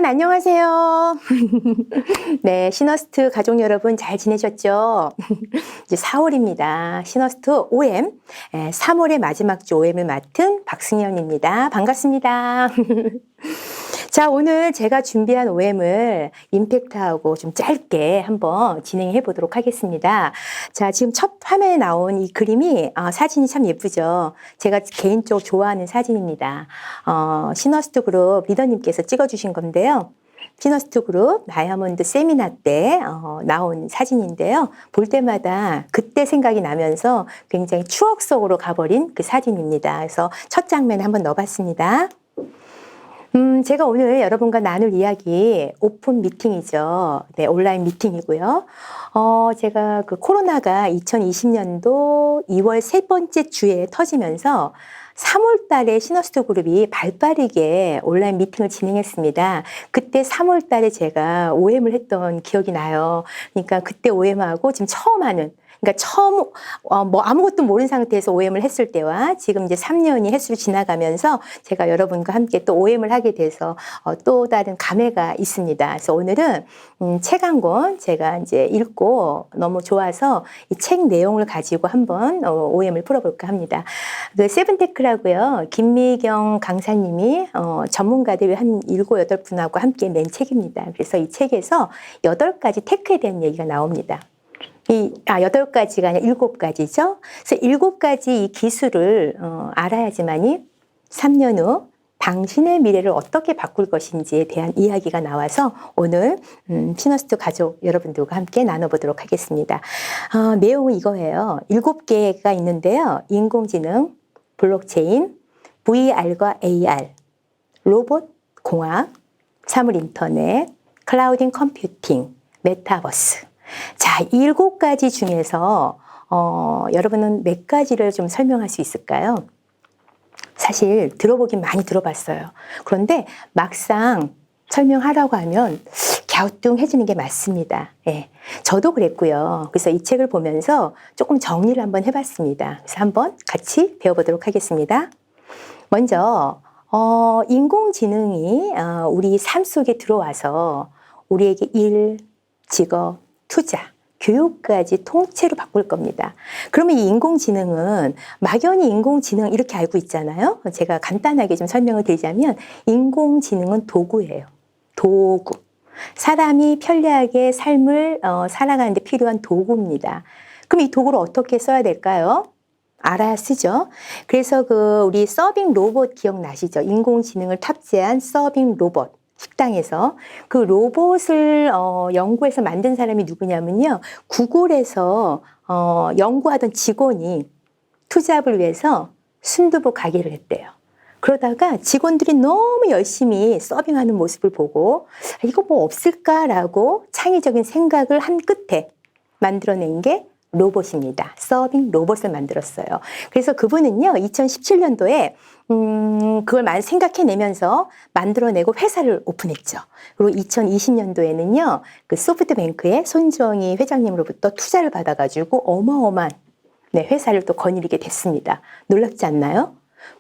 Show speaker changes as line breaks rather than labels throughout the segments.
안녕하세요. 네, 시너스트 가족 여러분 잘 지내셨죠? 이제 4월입니다. 시너스트 OM, 3월의 마지막 주 OM을 맡은 박승현입니다. 반갑습니다. 자, 오늘 제가 준비한 OM을 임팩트하고 좀 짧게 한번 진행해 보도록 하겠습니다. 자, 지금 첫 화면에 나온 이 그림이 사진이 참 예쁘죠. 제가 개인적으로 좋아하는 사진입니다. 시너스트 그룹 리더님께서 찍어주신 건데요. 시너스트 그룹 다이아몬드 세미나 때 나온 사진인데요. 볼 때마다 그때 생각이 나면서 굉장히 추억 속으로 가버린 그 사진입니다. 그래서 첫 장면에 한번 넣어봤습니다. 제가 오늘 여러분과 나눌 이야기 오픈 미팅이죠. 네, 온라인 미팅이고요. 제가 그 코로나가 2020년도 2월 세 번째 주에 터지면서 3월 달에 시너스트 그룹이 발빠르게 온라인 미팅을 진행했습니다. 그때 3월 달에 제가 OM을 했던 기억이 나요. 그러니까 그때 OM하고 지금 처음 하는, 그러니까 처음 뭐 아무것도 모르는 상태에서 OM을 했을 때와 지금 이제 3년이 횟수로 지나가면서 제가 여러분과 함께 또 OM을 하게 돼서 또 다른 감회가 있습니다. 그래서 오늘은 책 한 권 제가 이제 읽고 너무 좋아서 이 책 내용을 가지고 한번 OM을 풀어볼까 합니다. 그 세븐테크라고요. 김미경 강사님이 전문가들 한 7, 8분하고 함께 낸 책입니다. 그래서 이 책에서 8가지 테크에 대한 얘기가 나옵니다. 8가지가 아니라 7가지죠. 그래서 7가지 이 기술을 알아야지만이 3년 후 당신의 미래를 어떻게 바꿀 것인지에 대한 이야기가 나와서 오늘 시너스트 가족 여러분들과 함께 나눠보도록 하겠습니다. 내용은 이거예요. 7개가 있는데요. 인공지능, 블록체인, VR과 AR, 로봇, 공학, 사물 인터넷, 클라우딩 컴퓨팅, 메타버스. 자, 7가지 중에서 여러분은 몇 가지를 좀 설명할 수 있을까요? 사실 들어보긴 많이 들어봤어요. 그런데 막상 설명하라고 하면 갸우뚱해지는 게 맞습니다. 예, 저도 그랬고요. 그래서 이 책을 보면서 조금 정리를 한번 해봤습니다. 그래서 한번 같이 배워보도록 하겠습니다. 먼저 인공지능이 우리 삶 속에 들어와서 우리에게 일, 직업, 투자, 교육까지 통째로 바꿀 겁니다. 그러면 이 인공지능은 막연히 인공지능 이렇게 알고 있잖아요. 제가 간단하게 좀 설명을 드리자면 인공지능은 도구예요. 도구. 사람이 편리하게 삶을 살아가는 데 필요한 도구입니다. 그럼 이 도구를 어떻게 써야 될까요? 알아야 쓰죠. 그래서 우리 서빙 로봇 기억나시죠? 인공지능을 탑재한 서빙 로봇. 식당에서 그 로봇을 연구해서 만든 사람이 누구냐면요. 구글에서 연구하던 직원이 투잡을 위해서 순두부 가게를 했대요. 그러다가 직원들이 너무 열심히 서빙하는 모습을 보고 이거 뭐 없을까라고 창의적인 생각을 한 끝에 만들어낸 게 로봇입니다. 서빙 로봇을 만들었어요. 그래서 그분은요, 2017년도에 그걸 생각해내면서 만들어내고 회사를 오픈했죠. 그리고 2020년도에는요, 그 소프트뱅크의 손정희 회장님으로부터 투자를 받아가지고 어마어마한 회사를 또 거느리게 됐습니다. 놀랍지 않나요?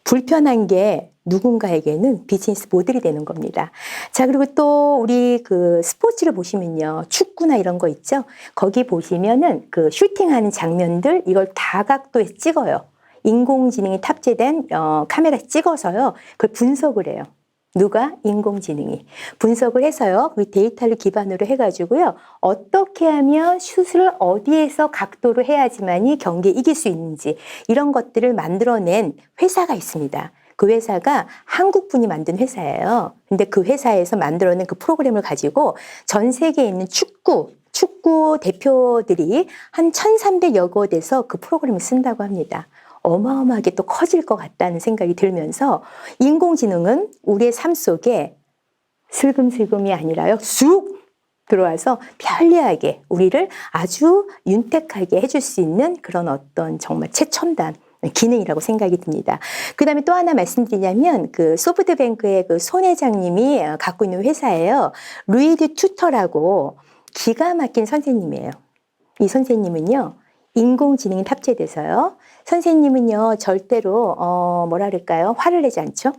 불편한 게 누군가에게는 비즈니스 모델이 되는 겁니다. 자, 그리고 또 우리 그 스포츠를 보시면요. 축구나 이런 거 있죠? 거기 보시면은 그 슈팅하는 장면들 이걸 다각도에서 찍어요. 인공지능이 탑재된 카메라 찍어서요. 그걸 분석을 해요. 누가? 인공지능이. 분석을 해서요. 그 데이터를 기반으로 해가지고요. 어떻게 하면 슛을 어디에서 각도로 해야지만이 경기에 이길 수 있는지 이런 것들을 만들어낸 회사가 있습니다. 그 회사가 한국분이 만든 회사예요. 근데 그 회사에서 만들어낸 그 프로그램을 가지고 전 세계에 있는 축구 대표들이 한 1,300여 곳에서 그 프로그램을 쓴다고 합니다. 어마어마하게 또 커질 것 같다는 생각이 들면서 인공지능은 우리의 삶 속에 슬금슬금이 아니라요. 쑥 들어와서 편리하게 우리를 아주 윤택하게 해줄 수 있는 그런 어떤 정말 최첨단 기능이라고 생각이 듭니다. 그 다음에 또 하나 말씀드리자면 그 소프트뱅크의 그 손 회장님이 갖고 있는 회사예요. 루이드 튜터라고 기가 막힌 선생님이에요. 이 선생님은요. 인공지능이 탑재돼서요. 선생님은요. 절대로 뭐라 그럴까요? 화를 내지 않죠.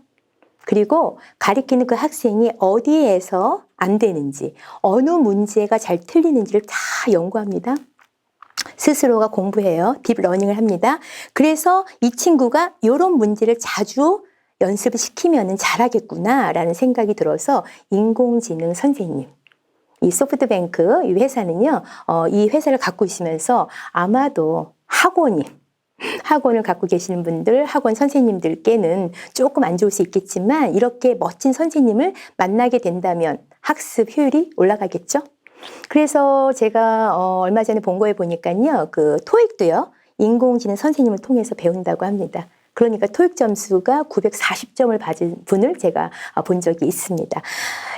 그리고 가리키는 그 학생이 어디에서 안 되는지, 어느 문제가 잘 틀리는지를 다 연구합니다. 스스로가 공부해요. 딥러닝을 합니다. 그래서 이 친구가 이런 문제를 자주 연습을 시키면 잘하겠구나라는 생각이 들어서 인공지능 선생님, 이 소프트뱅크 이 회사는요, 이 회사를 갖고 있으면서 아마도 학원을 갖고 계시는 분들, 학원 선생님들께는 조금 안 좋을 수 있겠지만 이렇게 멋진 선생님을 만나게 된다면 학습 효율이 올라가겠죠? 그래서 제가 얼마 전에 본 거에 보니까요, 그 토익도요, 인공지능 선생님을 통해서 배운다고 합니다. 그러니까 토익 점수가 940점을 받은 분을 제가 본 적이 있습니다.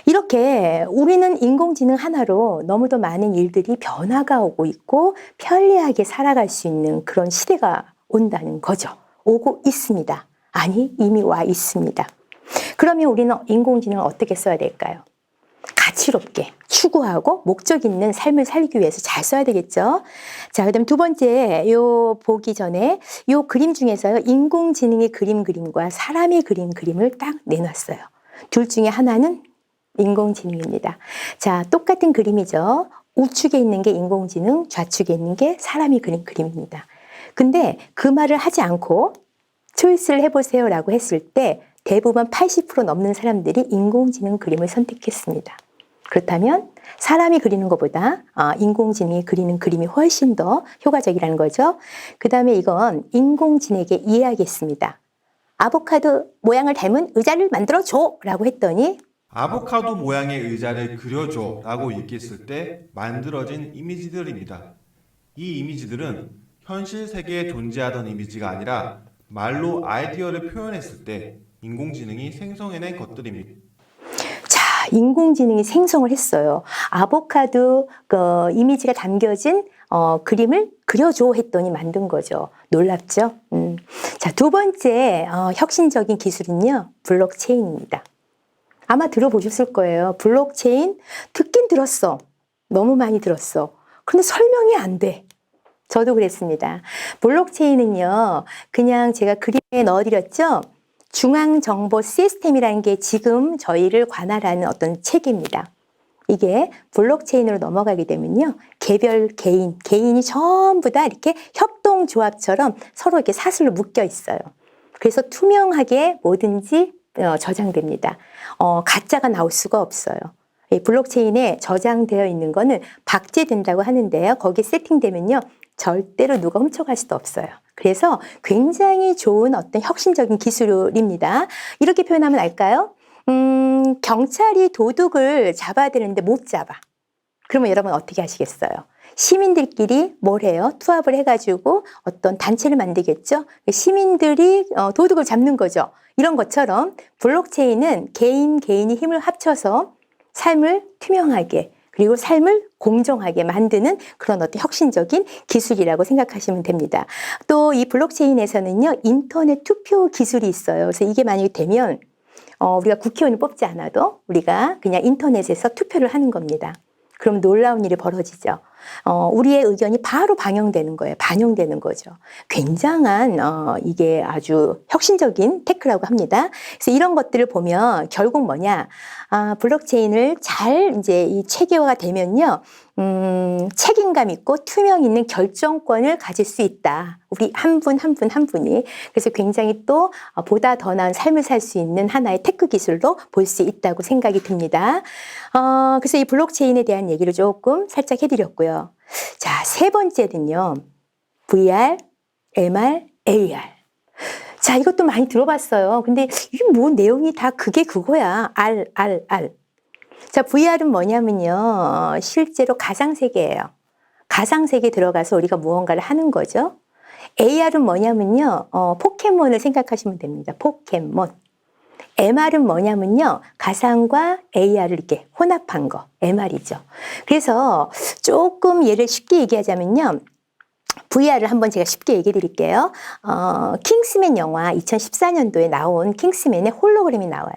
이렇게 우리는 인공지능 하나로 너무도 많은 일들이 변화가 오고 있고 편리하게 살아갈 수 있는 그런 시대가 온다는 거죠. 오고 있습니다. 아니, 이미 와 있습니다. 그러면 우리는 인공지능을 어떻게 써야 될까요? 가치롭게 추구하고 목적 있는 삶을 살기 위해서 잘 써야 되겠죠. 자, 그다음 두 번째 요 보기 전에 요 그림 중에서요, 인공지능의 그림과 사람의 그림을 딱 내놨어요. 둘 중에 하나는 인공지능입니다. 자, 똑같은 그림이죠. 우측에 있는 게 인공지능, 좌측에 있는 게 사람이 그린 그림입니다. 근데 그 말을 하지 않고 초이스를 해보세요라고 했을 때 대부분 80% 넘는 사람들이 인공지능 그림을 선택했습니다. 그렇다면 사람이 그리는 것보다 인공지능이 그리는 그림이 훨씬 더 효과적이라는 거죠. 그 다음에 이건 인공지능에게 이해하겠습니다. 아보카도 모양을 닮은 의자를 만들어줘! 라고 했더니
아보카도 모양의 의자를 그려줘 라고 얘기했을 때 만들어진 이미지들입니다. 이 이미지들은 현실 세계에 존재하던 이미지가 아니라 말로 아이디어를 표현했을 때 인공지능이 생성해낸 것들입니다.
자, 인공지능이 생성을 했어요. 아보카도 그 이미지가 담겨진 그림을 그려줘 했더니 만든 거죠. 놀랍죠? 자, 두 번째 혁신적인 기술은요, 블록체인입니다. 아마 들어보셨을 거예요. 블록체인 듣긴 들었어. 너무 많이 들었어. 근데 설명이 안 돼. 저도 그랬습니다. 블록체인은요, 그냥 제가 그림에 넣어드렸죠. 중앙정보 시스템이라는 게 지금 저희를 관할하는 어떤 체계입니다. 이게 블록체인으로 넘어가게 되면요, 개별 개인이 전부 다 이렇게 협동조합처럼 서로 이렇게 사슬로 묶여 있어요. 그래서 투명하게 뭐든지 저장됩니다. 가짜가 나올 수가 없어요. 이 블록체인에 저장되어 있는 거는 박제된다고 하는데요. 거기 세팅되면요, 절대로 누가 훔쳐갈 수도 없어요. 그래서 굉장히 좋은 어떤 혁신적인 기술입니다. 이렇게 표현하면 알까요? 경찰이 도둑을 잡아야 되는데 못 잡아. 그러면 여러분 어떻게 하시겠어요? 시민들끼리 뭘 해요? 투합을 해가지고 어떤 단체를 만들겠죠? 시민들이 도둑을 잡는 거죠. 이런 것처럼 블록체인은 개인이 힘을 합쳐서 삶을 투명하게 그리고 삶을 공정하게 만드는 그런 어떤 혁신적인 기술이라고 생각하시면 됩니다. 또 이 블록체인에서는요, 인터넷 투표 기술이 있어요. 그래서 이게 만약에 되면 우리가 국회의원을 뽑지 않아도 우리가 그냥 인터넷에서 투표를 하는 겁니다. 그럼 놀라운 일이 벌어지죠. 우리의 의견이 바로 반영되는 거죠. 굉장한 이게 아주 혁신적인 테크라고 합니다. 그래서 이런 것들을 보면 결국 뭐냐? 블록체인을 잘 이제 이 체계화가 되면요, 책임감 있고 투명 있는 결정권을 가질 수 있다. 우리 한 분 한 분이. 그래서 굉장히 또 보다 더 나은 삶을 살 수 있는 하나의 테크 기술로 볼 수 있다고 생각이 듭니다. 그래서 이 블록체인에 대한 얘기를 조금 살짝 해드렸고요. 자, 세 번째는요, VR, MR, AR. 자, 이것도 많이 들어봤어요. 근데 이게 뭐 내용이 다 그게 그거야. R. 자, VR은 뭐냐면요, 실제로 가상세계예요. 가상세계에 들어가서 우리가 무언가를 하는 거죠. AR은 뭐냐면요, 포켓몬을 생각하시면 됩니다. 포켓몬. MR은 뭐냐면요, 가상과 AR을 이렇게 혼합한 거, MR이죠. 그래서 조금 예를 쉽게 얘기하자면요, VR을 한번 제가 쉽게 얘기해 드릴게요. 킹스맨 영화 2014년도에 나온 킹스맨의 홀로그램이 나와요.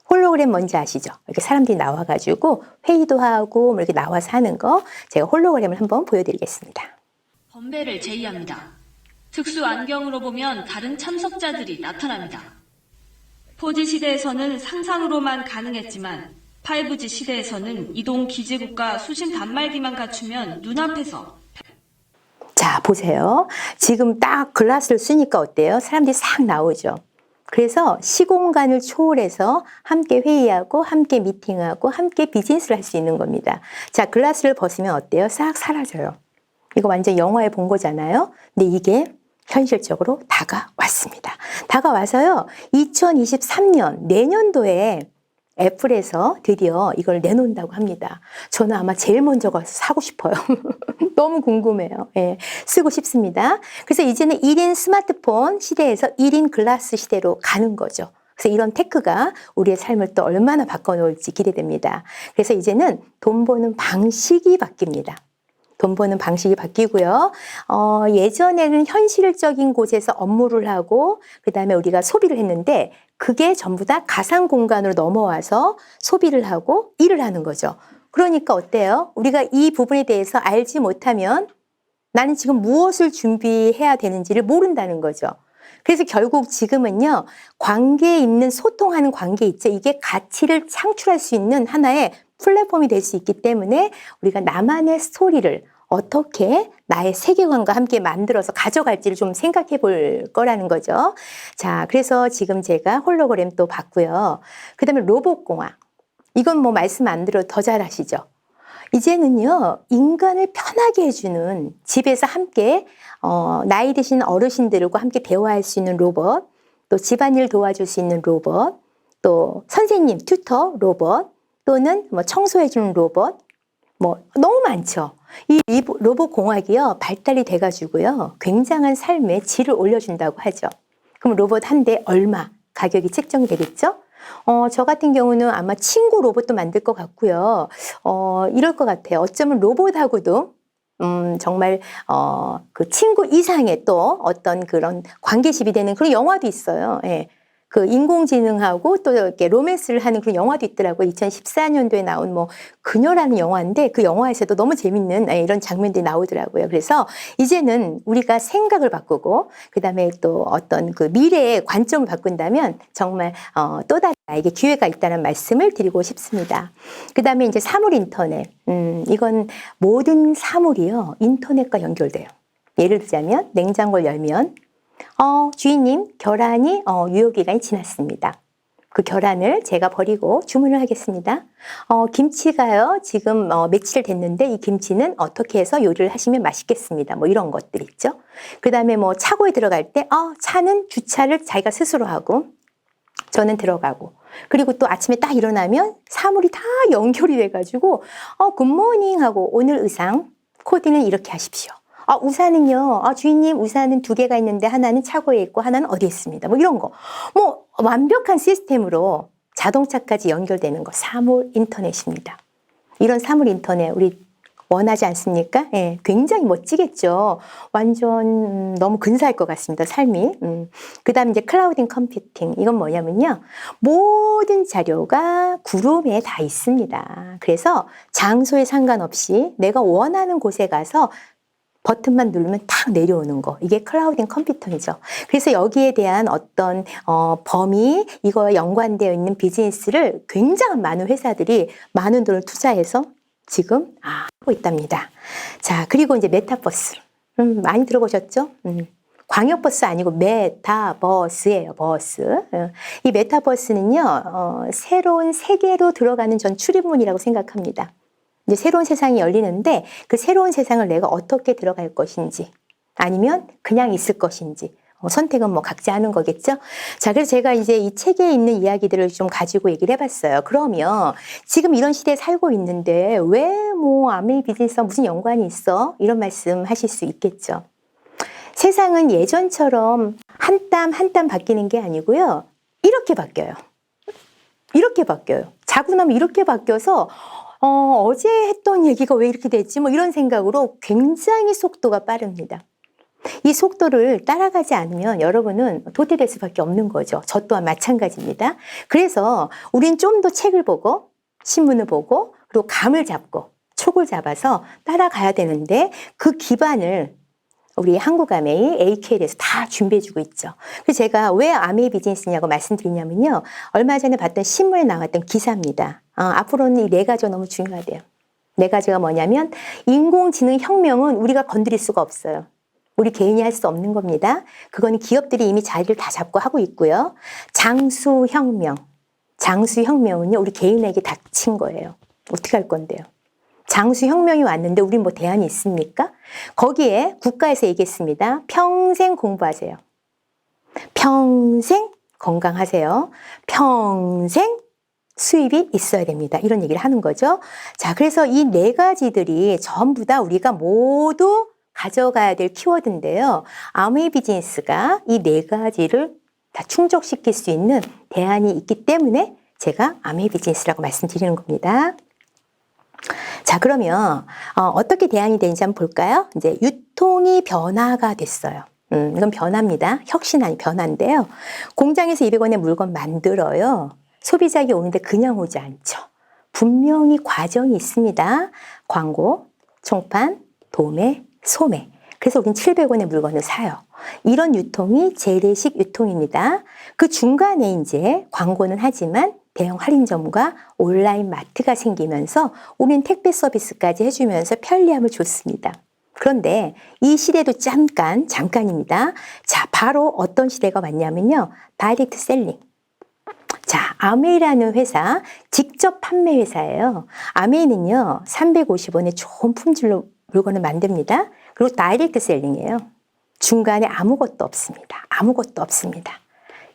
홀로그램 뭔지 아시죠? 이렇게 사람들이 나와가지고 회의도 하고 뭐 이렇게 나와서 하는 거, 제가 홀로그램을 한번 보여드리겠습니다.
번배를 제의합니다. 특수 안경으로 보면 다른 참석자들이 나타납니다. 4G 시대에서는 상상으로만 가능했지만 5G 시대에서는 이동 기지국과 수신 단말기만 갖추면 눈앞에서
자, 보세요. 지금 딱 글라스를 쓰니까 어때요? 사람들이 싹 나오죠. 그래서 시공간을 초월해서 함께 회의하고 함께 미팅하고 함께 비즈니스를 할 수 있는 겁니다. 자, 글라스를 벗으면 어때요? 싹 사라져요. 이거 완전 영화에 본 거잖아요. 근데 이게 현실적으로 다가왔습니다. 다가와서요. 2023년 내년도에 애플에서 드디어 이걸 내놓는다고 합니다. 저는 아마 제일 먼저 가서 사고 싶어요. 너무 궁금해요. 예, 쓰고 싶습니다. 그래서 이제는 1인 스마트폰 시대에서 1인 글라스 시대로 가는 거죠. 그래서 이런 테크가 우리의 삶을 또 얼마나 바꿔놓을지 기대됩니다. 그래서 이제는 돈 버는 방식이 바뀝니다. 돈 버는 방식이 바뀌고요. 예전에는 현실적인 곳에서 업무를 하고 그다음에 우리가 소비를 했는데 그게 전부 다 가상 공간으로 넘어와서 소비를 하고 일을 하는 거죠. 그러니까 어때요? 우리가 이 부분에 대해서 알지 못하면 나는 지금 무엇을 준비해야 되는지를 모른다는 거죠. 그래서 결국 지금은요, 관계에 있는 소통하는 관계 있죠. 이게 가치를 창출할 수 있는 하나의 플랫폼이 될 수 있기 때문에 우리가 나만의 스토리를 어떻게 나의 세계관과 함께 만들어서 가져갈지를 좀 생각해 볼 거라는 거죠. 자, 그래서 지금 제가 홀로그램 또 봤고요. 그 다음에 로봇공학. 이건 뭐 말씀 안 드려도 더 잘 아시죠? 이제는요, 인간을 편하게 해주는 집에서 함께, 나이 드신 어르신들과 함께 대화할 수 있는 로봇, 또 집안일 도와줄 수 있는 로봇, 또 선생님, 튜터 로봇, 또는 뭐 청소해주는 로봇, 뭐 너무 많죠. 이 로봇 공학이요, 발달이 돼가지고요, 굉장한 삶의 질을 올려준다고 하죠. 그럼 로봇 한 대 얼마 가격이 책정이 되겠죠? 저 같은 경우는 아마 친구 로봇도 만들 것 같고요. 이럴 것 같아요. 어쩌면 로봇하고도 정말 그 친구 이상의 또 어떤 그런 관계십이 되는 그런 영화도 있어요. 예. 그 인공지능하고 또 이렇게 로맨스를 하는 그런 영화도 있더라고요. 2014년도에 나온 뭐 그녀라는 영화인데 그 영화에서도 너무 재밌는 이런 장면들이 나오더라고요. 그래서 이제는 우리가 생각을 바꾸고 그다음에 또 어떤 그 미래의 관점을 바꾼다면 정말 또다시 나에게 기회가 있다는 말씀을 드리고 싶습니다. 그다음에 이제 사물 인터넷. 이건 모든 사물이요. 인터넷과 연결돼요. 예를 들자면 냉장고를 열면 주인님, 계란이 유효기간이 지났습니다. 그 계란을 제가 버리고 주문을 하겠습니다. 김치가요, 지금 며칠 됐는데 이 김치는 어떻게 해서 요리를 하시면 맛있겠습니다. 뭐 이런 것들 있죠. 그 다음에 뭐 차고에 들어갈 때, 차는 주차를 자기가 스스로 하고, 저는 들어가고. 그리고 또 아침에 딱 일어나면 사물이 다 연결이 돼가지고, 굿모닝 하고 오늘 의상, 코디는 이렇게 하십시오. 우산은요, 주인님 우산은 2개가 있는데 하나는 차고에 있고 하나는 어디에 있습니다. 뭐 이런 거. 뭐 완벽한 시스템으로 자동차까지 연결되는 거. 사물 인터넷입니다. 이런 사물 인터넷 우리 원하지 않습니까? 예, 굉장히 멋지겠죠. 완전 너무 근사할 것 같습니다. 삶이. 그 다음에 이제 클라우딩 컴퓨팅. 이건 뭐냐면요. 모든 자료가 구름에 다 있습니다. 그래서 장소에 상관없이 내가 원하는 곳에 가서 버튼만 누르면 탁 내려오는 거. 이게 클라우딩 컴퓨팅이죠. 그래서 여기에 대한 어떤 범위, 이거와 연관되어 있는 비즈니스를 굉장한 많은 회사들이 많은 돈을 투자해서 지금 하고 있답니다. 자, 그리고 이제 메타버스. 많이 들어보셨죠? 광역버스 아니고 메타버스예요, 버스. 이 메타버스는요, 새로운 세계로 들어가는 전 출입문이라고 생각합니다. 이제 새로운 세상이 열리는데 그 새로운 세상을 내가 어떻게 들어갈 것인지 아니면 그냥 있을 것인지 선택은 뭐 각자 하는 거겠죠. 자, 그래서 제가 이제 이 책에 있는 이야기들을 좀 가지고 얘기를 해봤어요. 그러면 지금 이런 시대에 살고 있는데 왜 뭐 아메이 비즈니스와 무슨 연관이 있어? 이런 말씀 하실 수 있겠죠. 세상은 예전처럼 한 땀 한 땀 바뀌는 게 아니고요. 이렇게 바뀌어요. 이렇게 바뀌어요. 자고 나면 이렇게 바뀌어서 어제 했던 얘기가 왜 이렇게 됐지? 뭐 이런 생각으로 굉장히 속도가 빠릅니다. 이 속도를 따라가지 않으면 여러분은 도태될 수밖에 없는 거죠. 저 또한 마찬가지입니다. 그래서 우린 좀 더 책을 보고 신문을 보고 그리고 감을 잡고 촉을 잡아서 따라가야 되는데 그 기반을 우리 한국아메이, AKL에서 다 준비해주고 있죠. 그래서 제가 왜 아메이 비즈니스냐고 말씀드리냐면요. 얼마 전에 봤던 신문에 나왔던 기사입니다. 앞으로는 이 네 가지가 너무 중요하대요. 네 가지가 뭐냐면 인공지능 혁명은 우리가 건드릴 수가 없어요. 우리 개인이 할 수 없는 겁니다. 그거는 기업들이 이미 자리를 다 잡고 하고 있고요. 장수혁명. 장수혁명은요, 우리 개인에게 닥친 거예요. 어떻게 할 건데요? 장수혁명이 왔는데 우리 뭐 대안이 있습니까? 거기에 국가에서 얘기했습니다. 평생 공부하세요. 평생 건강하세요. 평생 수입이 있어야 됩니다. 이런 얘기를 하는 거죠. 자, 그래서 이 네 가지들이 전부 다 우리가 모두 가져가야 될 키워드인데요. 아메이 비즈니스가 이 네 가지를 다 충족시킬 수 있는 대안이 있기 때문에 제가 아메이 비즈니스라고 말씀드리는 겁니다. 자, 그러면 어떻게 대안이 되는지 한번 볼까요? 이제 유통이 변화가 됐어요. 이건 변화입니다. 혁신 아니 변화인데요. 공장에서 200원의 물건 만들어요. 소비자에게 오는데 그냥 오지 않죠. 분명히 과정이 있습니다. 광고, 총판, 도매, 소매. 그래서 우린 700원의 물건을 사요. 이런 유통이 재래식 유통입니다. 그 중간에 이제 광고는 하지만 대형 할인점과 온라인 마트가 생기면서 우린 택배 서비스까지 해주면서 편리함을 줬습니다. 그런데 이 시대도 잠깐입니다. 자, 바로 어떤 시대가 왔냐면요. 다이렉트 셀링. 자, 아메이라는 회사, 직접 판매 회사예요. 아메이는요, 350원의 좋은 품질로 물건을 만듭니다. 그리고 다이렉트 셀링이에요. 중간에 아무것도 없습니다. 아무것도 없습니다.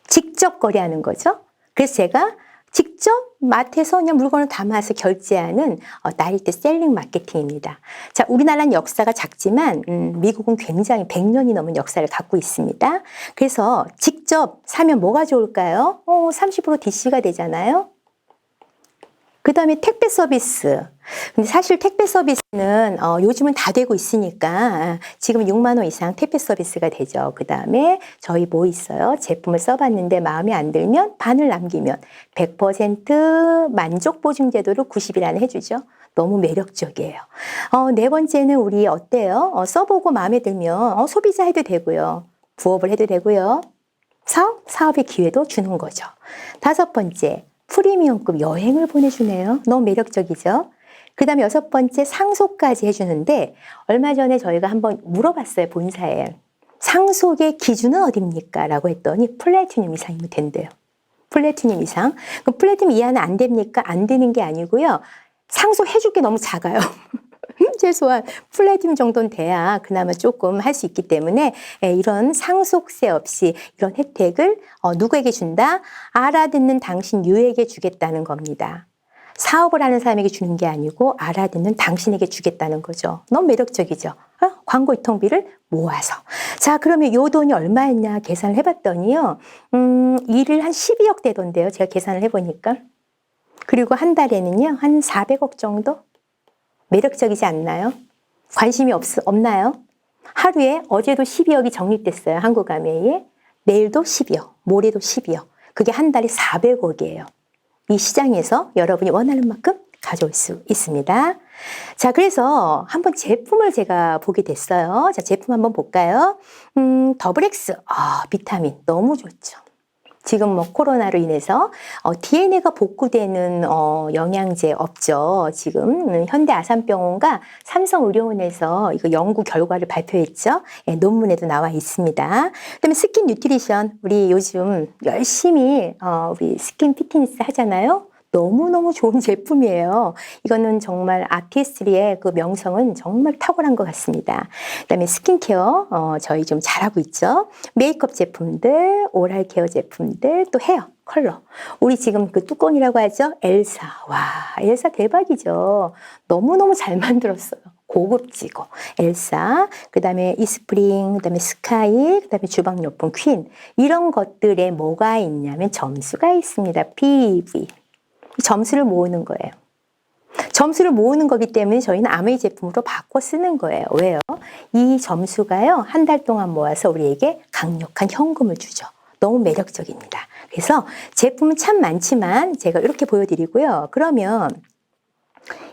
직접 거래하는 거죠. 그래서 제가 직접 마트에서 그냥 물건을 담아서 결제하는 다이렉트 셀링 마케팅입니다. 자, 우리나라는 역사가 작지만 미국은 굉장히 100년이 넘은 역사를 갖고 있습니다. 그래서 직접 사면 뭐가 좋을까요? 30% DC가 되잖아요. 그 다음에 택배 서비스. 근데 사실 택배 서비스는 요즘은 다 되고 있으니까 지금 6만 원 이상 택배 서비스가 되죠. 그 다음에 저희 뭐 있어요? 제품을 써봤는데 마음에 안 들면 반을 남기면 100% 만족 보증 제도를 90일 안에 해주죠. 너무 매력적이에요. 네 번째는 우리 어때요? 써보고 마음에 들면 소비자 해도 되고요. 부업을 해도 되고요. 사업의 기회도 주는 거죠. 다섯 번째. 프리미엄급 여행을 보내주네요. 너무 매력적이죠? 그 다음에 여섯 번째 상속까지 해주는데 얼마 전에 저희가 한번 물어봤어요. 본사에. 상속의 기준은 어딥니까? 라고 했더니 플래티늄 이상이면 된대요. 플래티늄 이상. 그럼 플래티늄 이하는 안 됩니까? 안 되는 게 아니고요. 상속해줄 게 너무 작아요. 최소한 플래티늄 정도는 돼야 그나마 조금 할 수 있기 때문에 이런 상속세 없이 이런 혜택을 누구에게 준다? 알아듣는 당신 유에게 주겠다는 겁니다. 사업을 하는 사람에게 주는 게 아니고 알아듣는 당신에게 주겠다는 거죠. 너무 매력적이죠. 광고 유통비를 모아서. 자, 그러면 요 돈이 얼마였냐 계산을 해봤더니요. 일을 한 12억 되던데요. 제가 계산을 해보니까. 그리고 한 달에는요. 한 400억 정도? 매력적이지 않나요? 관심이 없나요? 하루에 어제도 12억이 적립됐어요. 한국아메이에. 내일도 12억, 모레도 12억. 그게 한 달에 400억이에요. 이 시장에서 여러분이 원하는 만큼 가져올 수 있습니다. 자, 그래서 한번 제품을 제가 보게 됐어요. 자, 제품 한번 볼까요? 더블엑스. 비타민 너무 좋죠. 지금 뭐 코로나로 인해서 DNA가 복구되는 영양제 없죠. 지금 현대 아산병원과 삼성의료원에서 이거 연구 결과를 발표했죠. 예, 논문에도 나와 있습니다. 그다음에 스킨 뉴트리션. 우리 요즘 열심히 우리 스킨 피트니스 하잖아요. 너무너무 좋은 제품이에요. 이거는 정말 아티스트리의 그 명성은 정말 탁월한 것 같습니다. 그다음에 스킨케어 저희 좀 잘하고 있죠. 메이크업 제품들, 오랄 케어 제품들, 또 헤어, 컬러. 우리 지금 그 뚜껑이라고 하죠. 엘사. 와, 엘사 대박이죠. 너무너무 잘 만들었어요. 고급지고 엘사, 그 다음에 이스프링, 그 다음에 스카이, 그 다음에 주방용품 퀸. 이런 것들에 뭐가 있냐면 점수가 있습니다. PV. 점수를 모으는 거예요. 점수를 모으는 거기 때문에 저희는 아메이 제품으로 바꿔 쓰는 거예요. 왜요? 이 점수가요, 한 달 동안 모아서 우리에게 강력한 현금을 주죠. 너무 매력적입니다. 그래서 제품은 참 많지만 제가 이렇게 보여드리고요. 그러면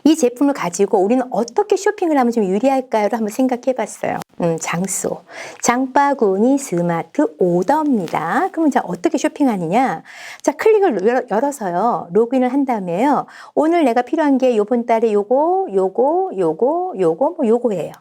이 제품을 가지고 우리는 어떻게 쇼핑을 하면 좀 유리할까요를 한번 생각해 봤어요. 장소. 장바구니 스마트 오더입니다. 그러면 자, 어떻게 쇼핑하느냐? 자, 클릭을 열어서요. 로그인을 한 다음에요. 오늘 내가 필요한 게 요번 달에 요거, 뭐 요거예요.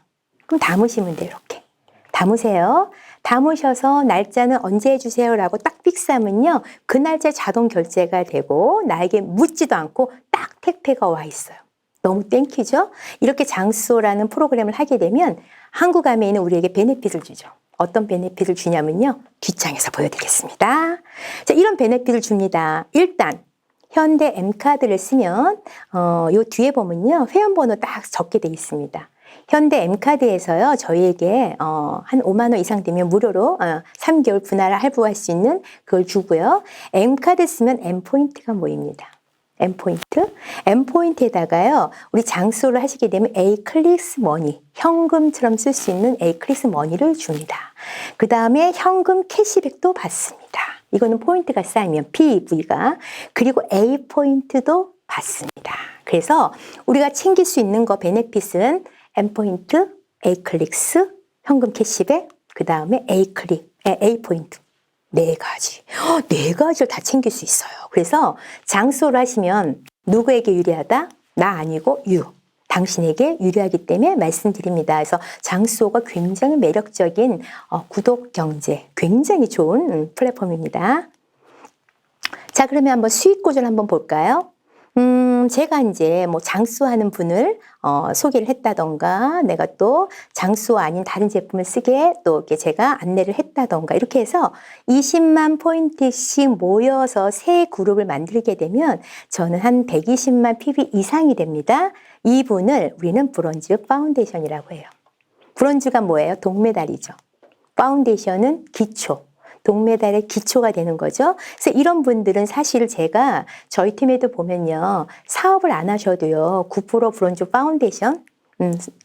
그럼 담으시면 돼요. 이렇게. 담으세요. 담으셔서 날짜는 언제 해주세요라고 딱 픽스하면요. 그 날짜 자동 결제가 되고 나에게 묻지도 않고 딱 택배가 와 있어요. 너무 땡큐죠? 이렇게 장수라는 프로그램을 하게 되면 한국아메이는 우리에게 베네핏을 주죠. 어떤 베네핏을 주냐면요. 뒷장에서 보여드리겠습니다. 자, 이런 베네핏을 줍니다. 일단 현대 M카드를 쓰면 요 뒤에 보면요. 회원번호 딱 적게 돼 있습니다. 현대 M카드에서요. 저희에게 한 5만 원 이상 되면 무료로 3개월 분할 할부할 수 있는 그걸 주고요. M카드 쓰면 M포인트가 모입니다. M포인트에다가요, 우리 장수를 하시게 되면 A클릭스 머니, 현금처럼 쓸 수 있는 A클릭스 머니를 줍니다. 그 다음에 현금 캐시백도 받습니다. 이거는 포인트가 쌓이면 PV가, 그리고 A포인트도 받습니다. 그래서 우리가 챙길 수 있는 거 베네핏은 M포인트, A클릭스, 현금 캐시백, 그 다음에 A포인트. 4가지. 4가지를 다 챙길 수 있어요. 그래서 장수를 하시면 누구에게 유리하다? 나 아니고 you. 당신에게 유리하기 때문에 말씀드립니다. 그래서 장수호가 굉장히 매력적인 구독 경제, 굉장히 좋은 플랫폼입니다. 자, 그러면 한번 수익 구조를 한번 볼까요? 제가 이제 뭐 장수하는 분을 소개를 했다던가, 내가 또 장수 아닌 다른 제품을 쓰게 또 이렇게 제가 안내를 했다던가, 이렇게 해서 20만 포인트씩 모여서 새 그룹을 만들게 되면 저는 한 120만 PB 이상이 됩니다. 이분을 우리는 브론즈 파운데이션이라고 해요. 브론즈가 뭐예요? 동메달이죠. 파운데이션은 기초. 동메달의 기초가 되는 거죠. 그래서 이런 분들은 사실 제가 저희 팀에도 보면요. 사업을 안 하셔도요. 9% 브론즈 파운데이션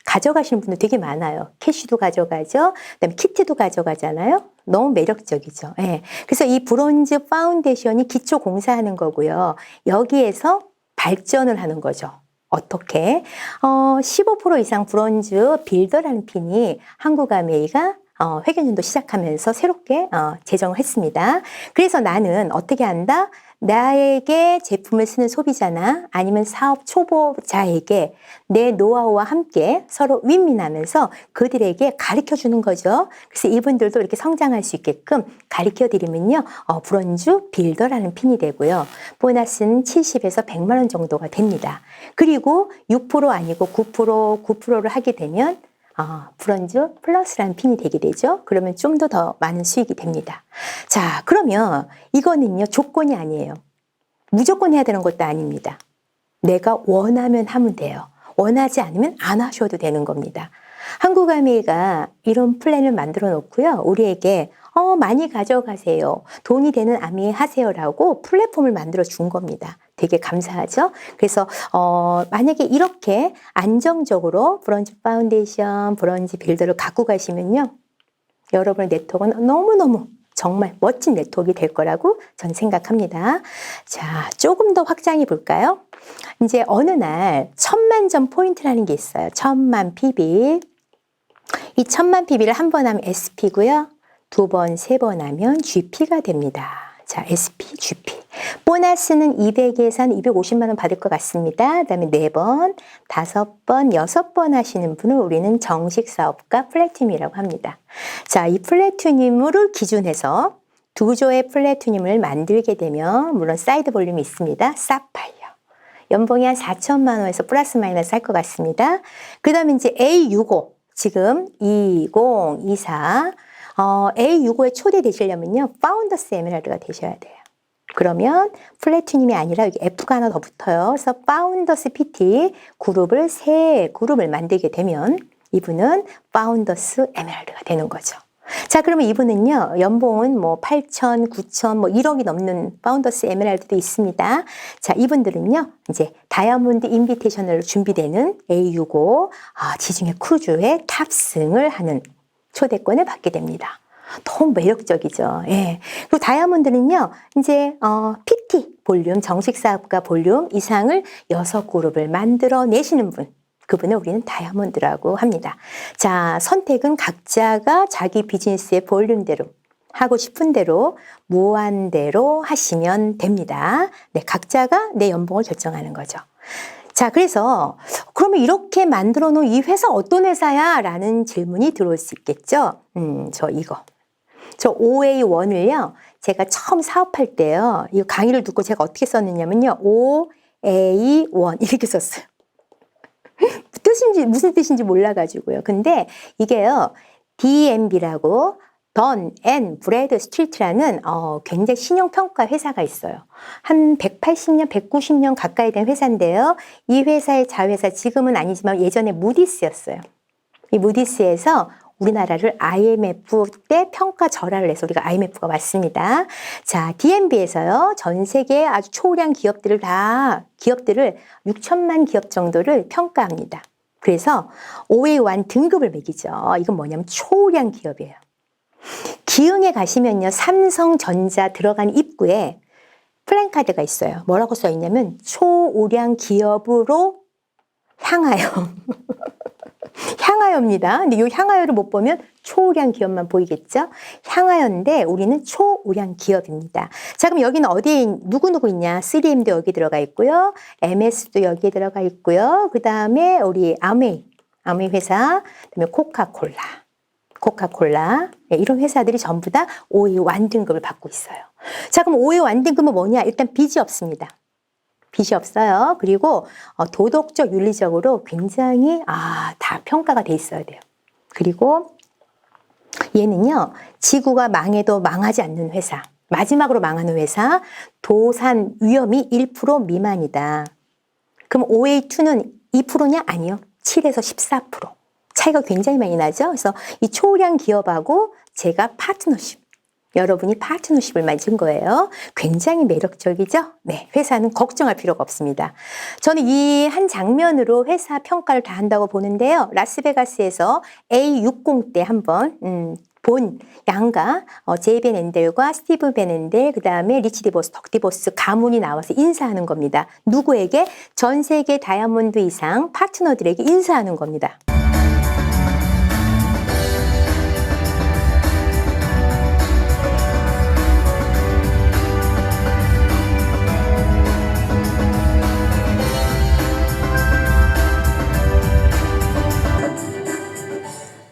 가져가시는 분들 되게 많아요. 캐시도 가져가죠. 그다음에 키트도 가져가잖아요. 너무 매력적이죠. 네. 그래서 이 브론즈 파운데이션이 기초 공사하는 거고요. 여기에서 발전을 하는 거죠. 어떻게? 15% 이상 브론즈 빌더라는 핀이 한국아메이가 회계연도 시작하면서 새롭게 제정을 했습니다. 그래서 나는 어떻게 한다? 나에게 제품을 쓰는 소비자나 아니면 사업 초보자에게 내 노하우와 함께 서로 윈윈하면서 그들에게 가르쳐 주는 거죠. 그래서 이분들도 이렇게 성장할 수 있게끔 가르쳐 드리면요. 브론즈 빌더라는 핀이 되고요. 보너스는 70에서 100만 원 정도가 됩니다. 그리고 6% 아니고 9%를 하게 되면 브론즈 플러스라는 핀이 되게 되죠. 그러면 좀 더 많은 수익이 됩니다. 자, 그러면 이거는요, 조건이 아니에요. 무조건 해야 되는 것도 아닙니다. 내가 원하면 하면 돼요. 원하지 않으면 안 하셔도 되는 겁니다. 한국아메이가 이런 플랜을 만들어 놓고요. 우리에게 많이 가져가세요. 돈이 되는 아메이 하세요라고 플랫폼을 만들어 준 겁니다. 되게 감사하죠? 그래서 만약에 이렇게 안정적으로 브론즈 파운데이션, 브론즈 빌더를 갖고 가시면요. 여러분의 네트워크는 너무너무 정말 멋진 네트워크가 될 거라고 저는 생각합니다. 자, 조금 더 확장해 볼까요? 이제 어느 날 1000만 점 포인트라는 게 있어요. 1000만 PB. 이 1000만 PB를 한 번 하면 SP고요. 2번, 3번 하면 GP가 됩니다. 자, SP, GP. 보너스는 200에서 한 250만 원 받을 것 같습니다. 그 다음에 4번, 5번, 6번 하시는 분을 우리는 정식 사업가 플래티늄이라고 합니다. 자, 이 플래티늄을 기준해서 2조의 플래티늄을 만들게 되면 물론 사이드 볼륨이 있습니다. 사파이어. 연봉이 한 4천만 원에서 플러스 마이너스 할 것 같습니다. 그 다음에 이제 A65. 지금 2024. A65에 초대되시려면요. 파운더스 에메랄드가 되셔야 돼요. 그러면 플래티늄이 아니라 여기 F가 하나 더 붙어요. 그래서 파운더스 PT 그룹을 새 그룹을 만들게 되면 이분은 파운더스 에메랄드가 되는 거죠. 자, 그러면 이분은요, 연봉은 뭐 8천, 9천, 뭐 1억이 넘는 파운더스 에메랄드도 있습니다. 자, 이분들은요, 이제 다이아몬드 인비테이셔널로 준비되는 A65 지중해 크루즈에 탑승을 하는 초대권을 받게 됩니다. 너무 매력적이죠. 예. 그리고 다이아몬드는요, 이제, PT, 볼륨, 정식 사업가 볼륨 이상을 6그룹을 만들어내시는 분. 그분을 우리는 다이아몬드라고 합니다. 자, 선택은 각자가 자기 비즈니스의 볼륨대로 하고 싶은 대로 무한대로 하시면 됩니다. 네, 각자가 내 연봉을 결정하는 거죠. 자, 그래서 그러면 이렇게 만들어 놓은 이 회사 어떤 회사야? 라는 질문이 들어올 수 있겠죠. 저 이거. 저 OA1을요. 제가 처음 사업할 때요. 이 강의를 듣고 제가 어떻게 썼느냐면요. OA1 이렇게 썼어요. 무슨 뜻인지 몰라가지고요. 근데 이게요. DNB라고 던 앤 브래드 스트리트라는 굉장히 신용평가 회사가 있어요. 한 180년, 190년 가까이 된 회사인데요. 이 회사의 자회사 지금은 아니지만 예전에 무디스였어요. 이 무디스에서 우리나라를 IMF 때 평가 절하를 해서 우리가 IMF가 왔습니다. 자, DNB에서요. 전 세계 아주 초우량 기업들을 6천만 기업 정도를 평가합니다. 그래서 OA1 등급을 매기죠. 이건 뭐냐면 초우량 기업이에요. 기흥에 가시면요. 삼성전자 들어간 입구에 플랜카드가 있어요. 뭐라고 써 있냐면 초우량 기업으로 향하여. 향하여입니다. 근데 이 향하여를 못 보면 초우량 기업만 보이겠죠? 향하여인데 우리는 초우량 기업입니다. 자, 그럼 여기는 어디에 누구 있냐? 3M도 여기 들어가 있고요. MS도 여기에 들어가 있고요. 그 다음에 우리 아메이 회사, 그다음에 코카콜라 네, 이런 회사들이 전부 다 OA1 등급을 받고 있어요. 자, 그럼 OA1 등급은 뭐냐? 일단 빚이 없습니다. 빚이 없어요. 그리고 도덕적, 윤리적으로 굉장히 다 평가가 돼 있어야 돼요. 그리고 얘는요. 지구가 망해도 망하지 않는 회사. 마지막으로 망하는 회사. 도산 위험이 1% 미만이다. 그럼 OA2는 2%냐? 아니요. 7에서 14%. 차이가 굉장히 많이 나죠. 그래서 이 초우량 기업하고 제가 파트너십. 여러분이 파트너십을 맺은 거예요. 굉장히 매력적이죠? 네, 회사는 걱정할 필요가 없습니다. 저는 이 한 장면으로 회사 평가를 다 한다고 보는데요. 라스베가스에서 A60 때 한번 본 양가 제이 벤 앤델과 스티브 벤 앤델 그 다음에 리치 디보스, 덕 디보스 가문이 나와서 인사하는 겁니다. 누구에게? 전 세계 다이아몬드 이상 파트너들에게 인사하는 겁니다.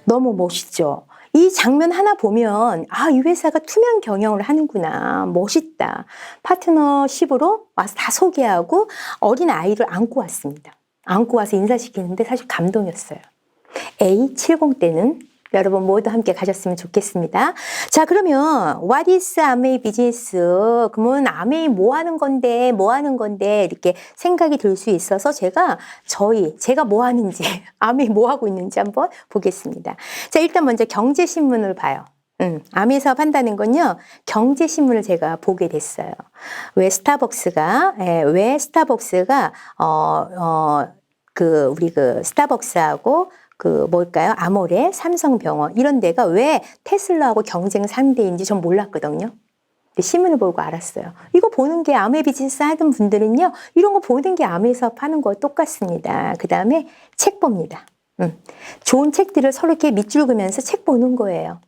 너무 멋있죠? 이 장면 하나 보면 이 회사가 투명 경영을 하는구나. 멋있다. 파트너십으로 와서 다 소개하고 어린 아이를 안고 왔습니다. 안고 와서 인사시키는데 사실 감동이었어요. A70 때는 여러분 모두 함께 가셨으면 좋겠습니다. 자, 그러면 What is 아메이 비즈니스? 그러면 아메이 뭐 하는 건데 이렇게 생각이 들 수 있어서 제가 뭐 하는지 아메이 뭐 하고 있는지 한번 보겠습니다. 자, 일단 먼저 경제신문을 봐요. 아메이 사업 한다는 건요. 경제신문을 제가 보게 됐어요. 왜 스타벅스가 우리 스타벅스하고 뭘까요? 아모레, 삼성병원 이런 데가 왜 테슬라하고 경쟁 상대인지 전 몰랐거든요. 근데 신문을 보고 알았어요. 이거 보는 게 아메이 비즈니스 하던 분들은요. 이런 거 보는 게 아메이 사업 하는 거 똑같습니다. 그 다음에 책 봅니다. 좋은 책들을 서로 이렇게 밑줄 그면서 책 보는 거예요.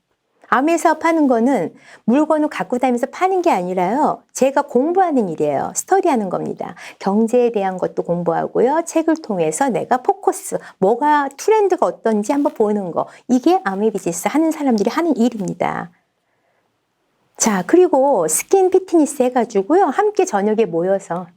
아메이 사업 하는 거는 물건을 갖고 다니면서 파는 게 아니라요. 제가 공부하는 일이에요. 스터디하는 겁니다. 경제에 대한 것도 공부하고요. 책을 통해서 내가 포커스, 뭐가 트렌드가 어떤지 한번 보는 거. 이게 아메이 비즈니스 하는 사람들이 하는 일입니다. 자, 그리고 스킨 피트니스 해가지고요. 함께 저녁에 모여서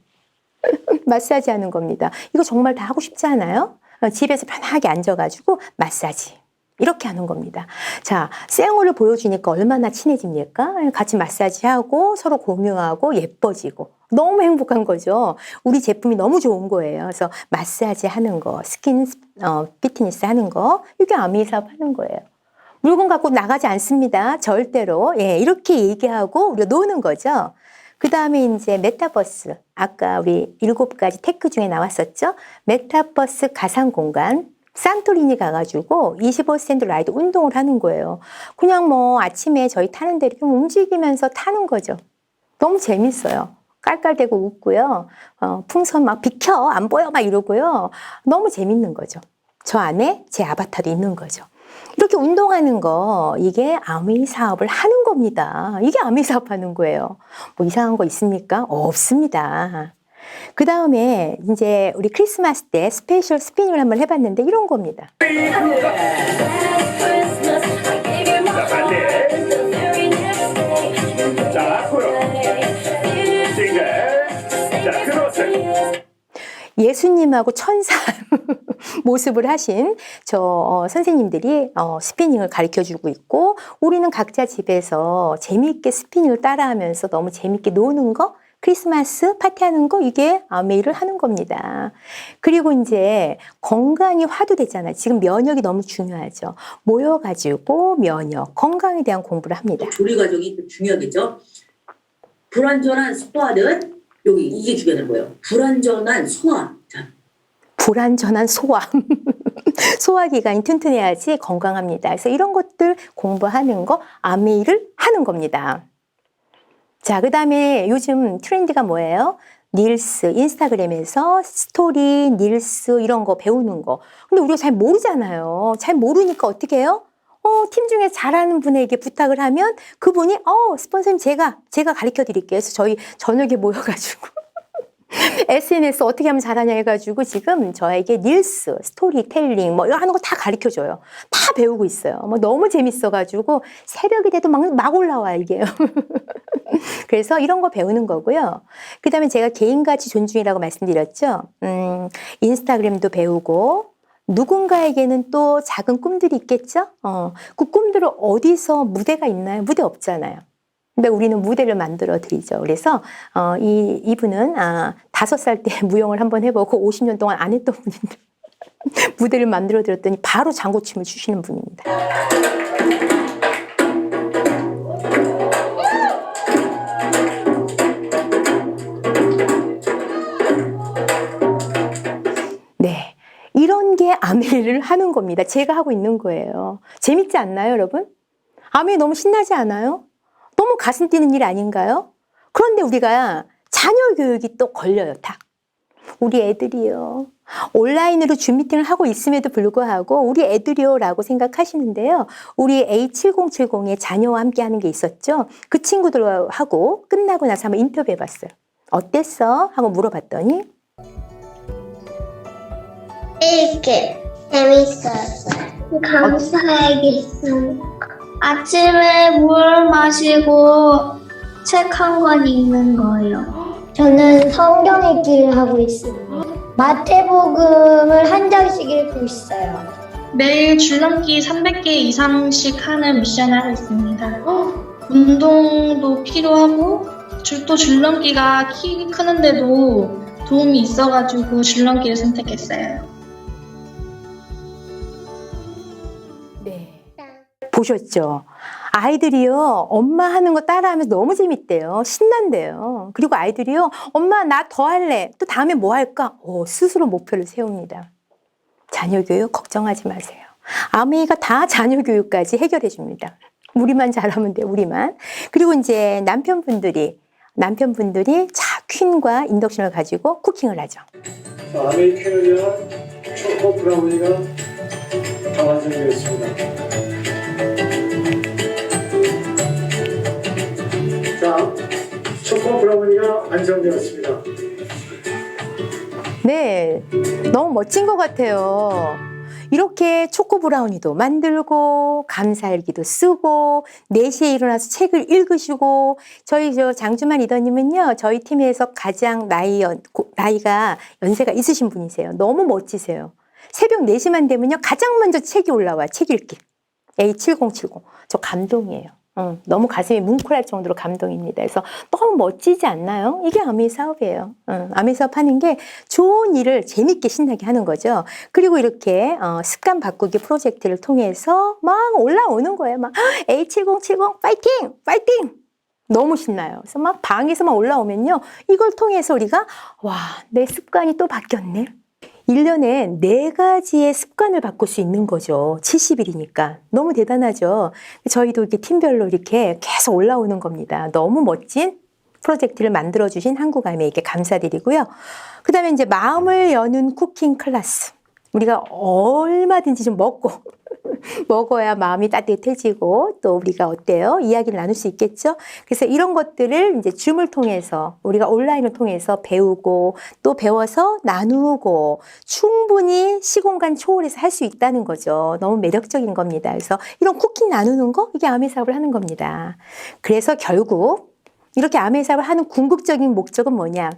마사지 하는 겁니다. 이거 정말 다 하고 싶지 않아요? 집에서 편하게 앉아가지고 마사지. 이렇게 하는 겁니다. 자, 생얼을 보여주니까 얼마나 친해집니까? 같이 마사지하고 서로 공유하고 예뻐지고 너무 행복한 거죠. 우리 제품이 너무 좋은 거예요. 그래서 마사지 하는 거, 스킨 피트니스 하는 거 이게 아메이 사업 하는 거예요. 물건 갖고 나가지 않습니다. 절대로. 예, 이렇게 얘기하고 우리가 노는 거죠. 그 다음에 이제 메타버스. 아까 우리 7가지 테크 중에 나왔었죠. 메타버스 가상 공간. 산토리니 가가지고 25센트 라이드 운동을 하는 거예요. 그냥 아침에 저희 타는 데를 좀 움직이면서 타는 거죠. 너무 재밌어요. 깔깔대고 웃고요. 풍선 막 비켜 안 보여 막 이러고요. 너무 재밌는 거죠. 저 안에 제 아바타도 있는 거죠. 이렇게 운동하는 거 이게 아메이 사업을 하는 겁니다. 이게 아메이 사업 하는 거예요. 뭐 이상한 거 있습니까? 없습니다. 그 다음에 이제 우리 크리스마스 때 스페셜 스피닝을 한번 해봤는데 이런 겁니다.
자, 앞으로. 싱글. 자, 크로스.
예수님하고 천사 모습을 하신 저 선생님들이 스피닝을 가르쳐주고 있고 우리는 각자 집에서 재미있게 스피닝을 따라하면서 너무 재미있게 노는 거 크리스마스 파티하는 거 이게 아메이를 하는 겁니다. 그리고 이제 건강이 화두되잖아요. 지금 면역이 너무 중요하죠. 모여가지고 면역, 건강에 대한 공부를 합니다.
조리 과정이 좀 중요하겠죠. 불완전한 소화는 여기 이게 중요한 거예요. 불완전한 소화. 자,
불완전한 소화. 소화기관이 튼튼해야지 건강합니다. 그래서 이런 것들 공부하는 거 아메이를 하는 겁니다. 자, 그 다음에 요즘 트렌드가 뭐예요? 릴스, 인스타그램에서 스토리, 릴스 이런 거 배우는 거. 근데 우리가 잘 모르잖아요. 잘 모르니까 어떻게 해요? 팀 중에 잘하는 분에게 부탁을 하면 그분이 스폰서님 제가 가르쳐 드릴게요. 그래서 저희 저녁에 모여가지고 SNS 어떻게 하면 잘하냐 해가지고 지금 저에게 릴스, 스토리텔링 뭐 이거 하는 거 다 가르쳐 줘요. 다 배우고 있어요. 뭐 너무 재밌어가지고 새벽이 돼도 막 올라와요 이게. 그래서 이런 거 배우는 거고요. 그 다음에 제가 개인가치 존중이라고 말씀드렸죠. 인스타그램도 배우고 누군가에게는 또 작은 꿈들이 있겠죠. 그 꿈들을 어디서 무대가 있나요? 무대 없잖아요. 근데 우리는 무대를 만들어 드리죠. 그래서 이분은 5살 때 무용을 한번 해보고 50년 동안 안 했던 분인데 무대를 만들어 드렸더니 바로 장구춤을 추시는 분입니다. 네, 이런 게 아메이를 하는 겁니다. 제가 하고 있는 거예요. 재밌지 않나요, 여러분? 아메이 너무 신나지 않아요? 너무 가슴 뛰는 일 아닌가요? 그런데 우리가 자녀 교육이 또 걸려요, 탁. 우리 애들이요. 온라인으로 줌 미팅을 하고 있음에도 불구하고 우리 애들이요 라고 생각하시는데요. 우리 A7070의 자녀와 함께 하는 게 있었죠. 그 친구들하고 끝나고 나서 한번 인터뷰 해봤어요. 어땠어? 하고 물어봤더니
이렇게 재밌었어요. 감사하겠습니다. 아침에 물 마시고 책 한 권 읽는 거예요. 저는 성경 읽기를 하고 있습니다. 마태복음을 한 장씩 읽고 있어요.
매일 줄넘기 300개 이상씩 하는 미션을 하고 있습니다. 운동도 필요하고 또 줄넘기가 키 크는데도 도움이 있어가지고 줄넘기를 선택했어요.
네. 보셨죠? 아이들이요, 엄마 하는 거 따라하면서 너무 재밌대요. 신난대요. 그리고 아이들이요, 엄마 나 더 할래. 또 다음에 뭐 할까? 스스로 목표를 세웁니다. 자녀 교육 걱정하지 마세요. 아메이가 다 자녀 교육까지 해결해 줍니다. 우리만 잘하면 돼요, 우리만. 그리고 이제 남편분들이 자, 퀸과 인덕션을 가지고 쿠킹을 하죠.
자, 아메이 캐러리와 초코 브라우니가 다 완성되었습니다. 자, 초코 브라우니가 완성되었습니다.
네, 너무 멋진 것 같아요. 이렇게 초코 브라우니도 만들고 감사일기도 쓰고 4시에 일어나서 책을 읽으시고 저희 장주만 리더님은요 저희 팀에서 가장 나이가 연세가 있으신 분이세요. 너무 멋지세요. 새벽 4시만 되면요 가장 먼저 책이 올라와 책 읽기 A7070 저 감동이에요. 너무 가슴이 뭉클할 정도로 감동입니다. 그래서 너무 멋지지 않나요? 이게 아메이 사업이에요. 아메이 사업 하는 게 좋은 일을 재밌게 신나게 하는 거죠. 그리고 이렇게 습관 바꾸기 프로젝트를 통해서 막 올라오는 거예요. 막 A7070 파이팅! 파이팅! 너무 신나요. 그래서 막 방에서만 올라오면요. 이걸 통해서 우리가 와, 내 습관이 또 바뀌었네. 1년에 4가지의 습관을 바꿀 수 있는 거죠. 70일이니까. 너무 대단하죠. 저희도 이렇게 팀별로 이렇게 계속 올라오는 겁니다. 너무 멋진 프로젝트를 만들어주신 한국아메에게 감사드리고요. 그 다음에 이제 마음을 여는 쿠킹 클래스. 우리가 얼마든지 좀 먹어야 마음이 따뜻해지고 또 우리가 어때요? 이야기를 나눌 수 있겠죠? 그래서 이런 것들을 이제 줌을 통해서 우리가 온라인을 통해서 배우고 또 배워서 나누고 충분히 시공간 초월해서 할 수 있다는 거죠. 너무 매력적인 겁니다. 그래서 이런 쿠킹 나누는 거 이게 아메 사업을 하는 겁니다. 그래서 결국 이렇게 아메 사업을 하는 궁극적인 목적은 뭐냐?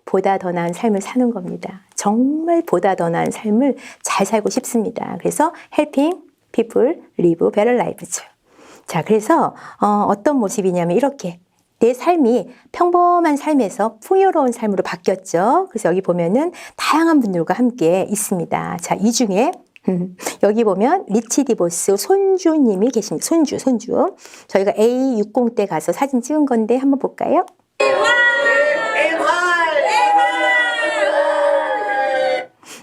보다 더 나은 삶을 사는 겁니다. 정말 보다 더 나은 삶을 잘 살고 싶습니다. 그래서 helping people live better lives. 자, 그래서 어떤 모습이냐면 이렇게 내 삶이 평범한 삶에서 풍요로운 삶으로 바뀌었죠. 그래서 여기 보면은 다양한 분들과 함께 있습니다. 자, 이 중에 여기 보면 리치 디보스 손주님이 계십니다. 손주. 저희가 A60 때 가서 사진 찍은 건데 한번 볼까요?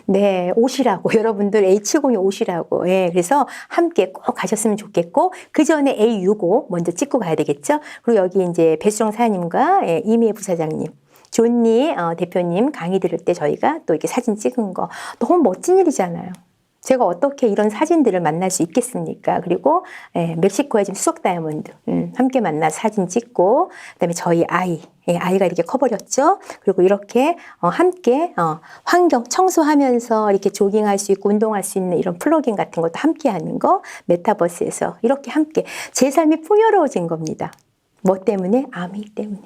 네, 오시라고. 여러분들 A70이 오시라고. 예, 그래서 함께 꼭 가셨으면 좋겠고, 그 전에 A65 먼저 찍고 가야 되겠죠? 그리고 여기 이제 배수정 사장님과 예, 이미애 부사장님, 존니 대표님 강의 들을 때 저희가 또 이렇게 사진 찍은 거. 너무 멋진 일이잖아요. 제가 어떻게 이런 사진들을 만날 수 있겠습니까? 그리고 멕시코에 지금 수석 다이아몬드 함께 만나서 사진 찍고 그다음에 저희 아이가 이렇게 커버렸죠. 그리고 이렇게 함께 환경 청소하면서 이렇게 조깅할 수 있고 운동할 수 있는 이런 플러깅 같은 것도 함께 하는 거 메타버스에서 이렇게 함께 제 삶이 풍요로워진 겁니다. 뭐 때문에? 아메 때문에.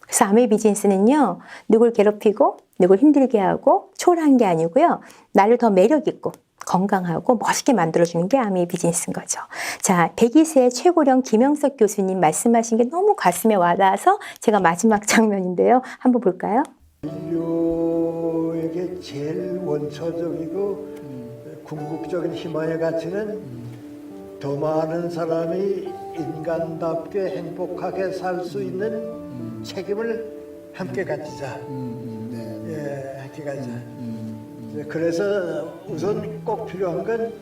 그래서 아메 비즈니스는요. 누굴 괴롭히고 누굴 힘들게 하고 초라한 게 아니고요. 나를 더 매력 있고 건강하고 멋있게 만들어주는 게 아메 비즈니스인 거죠. 자, 102세 최고령 김영석 교수님 말씀하신 게 너무 가슴에 와닿아서 제가 마지막 장면인데요. 한번 볼까요?
인류에게 제일 원초적이고 궁극적인 희망의 가치는 더 많은 사람이 인간답게 행복하게 살 수 있는 책임을 함께 가지자. 예, 함께 가지자. 그래서 우선 꼭 필요한 건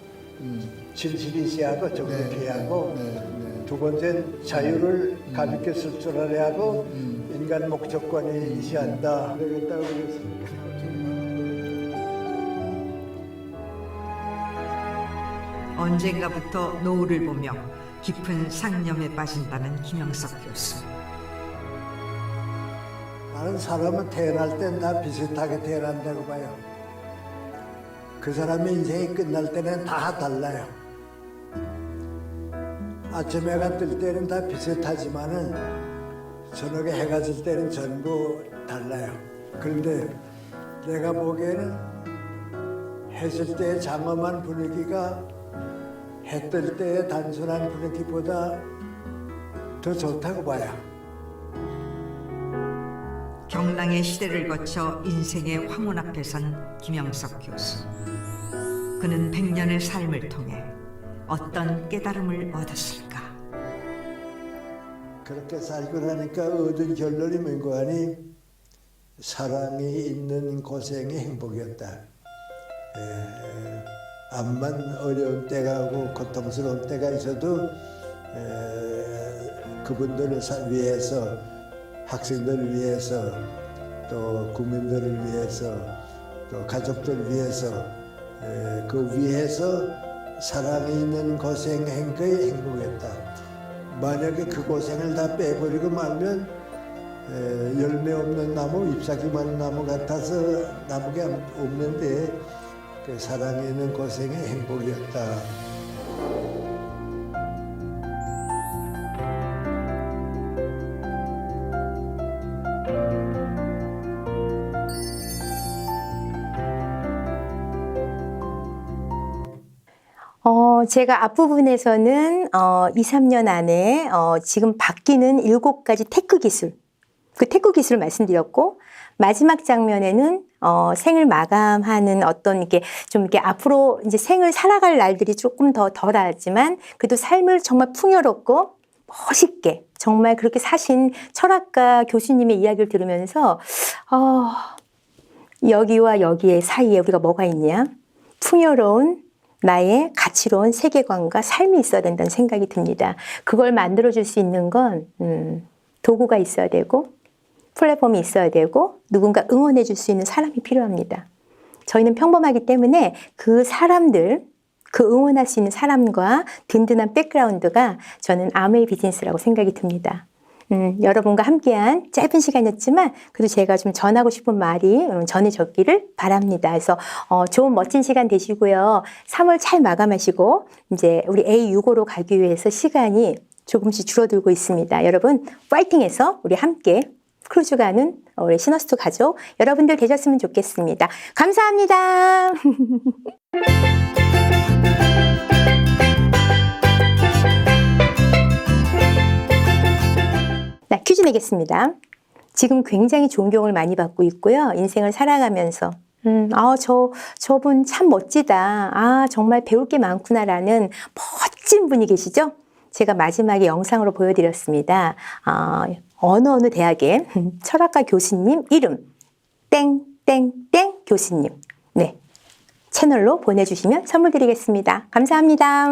진실이시하고 정직해하고 두 번째는 자유를 가볍게 쓸 줄 알아야 하고 인간 목적관이 이시한다. 그러겠다고 그랬습니다.
언젠가부터 노을을 보며 깊은 상념에 빠진다는 김영석 교수.
나는 사람은 태어날 땐 다 비슷하게 태어난다고 봐요. 그 사람의 인생이 끝날 때는 다 달라요. 아침에 해가 뜰 때는 다 비슷하지만은 저녁에 해가 질 때는 전부 달라요. 그런데 내가 보기에는 해 질 때의 장엄한 분위기가 해 뜰 때의 단순한 분위기보다 더 좋다고 봐요.
경랑의 시대를 거쳐 인생의 황혼 앞에 선 김영석 교수. 그는 100년의 삶을 통해 어떤 깨달음을 얻었을까?
그렇게 살고 나니까 얻은 결론이 뭔가 하니 사랑이 있는 고생이 행복이었다. 암만 어려운 때가 오고 고통스러운 때가 있어도 그분들을 위해서 학생들을 위해서 또 국민들을 위해서 또 가족들을 위해서 그 위해서 사랑이 있는 고생한 거에 행복했다. 만약에 그 고생을 다 빼버리고 말면 열매 없는 나무, 잎사귀 많은 나무 같아서 나무가 없는데 그 사랑이 있는 고생이 행복이었다.
제가 앞부분에서는 2, 3년 안에 지금 바뀌는 7가지 테크 기술, 그 테크 기술을 말씀드렸고, 마지막 장면에는 생을 마감하는 어떤 이렇게 좀 이렇게 앞으로 이제 생을 살아갈 날들이 조금 더 덜하지만 그래도 삶을 정말 풍요롭고 멋있게 정말 그렇게 사신 철학가 교수님의 이야기를 들으면서 여기와 여기의 사이에 우리가 뭐가 있냐? 풍요로운 나의 가치로운 세계관과 삶이 있어야 된다는 생각이 듭니다. 그걸 만들어줄 수 있는 건 도구가 있어야 되고 플랫폼이 있어야 되고 누군가 응원해 줄 수 있는 사람이 필요합니다. 저희는 평범하기 때문에 그 사람들, 그 응원할 수 있는 사람과 든든한 백그라운드가 저는 아메이 비즈니스라고 생각이 듭니다. 여러분과 함께한 짧은 시간이었지만 그래도 제가 좀 전하고 싶은 말이 전해졌기를 바랍니다. 그래서 좋은 멋진 시간 되시고요. 3월 잘 마감하시고 이제 우리 A65로 가기 위해서 시간이 조금씩 줄어들고 있습니다. 여러분 파이팅해서 우리 함께 크루즈 가는 우리 시너스트 가족 여러분들 되셨으면 좋겠습니다. 감사합니다. 퀴즈 내겠습니다. 지금 굉장히 존경을 많이 받고 있고요. 인생을 살아가면서 저분 참 멋지다. 정말 배울 게 많구나라는 멋진 분이 계시죠? 제가 마지막에 영상으로 보여드렸습니다. 어느 대학의 철학과 교수님 이름 땡땡땡 교수님. 네, 채널로 보내주시면 선물 드리겠습니다. 감사합니다.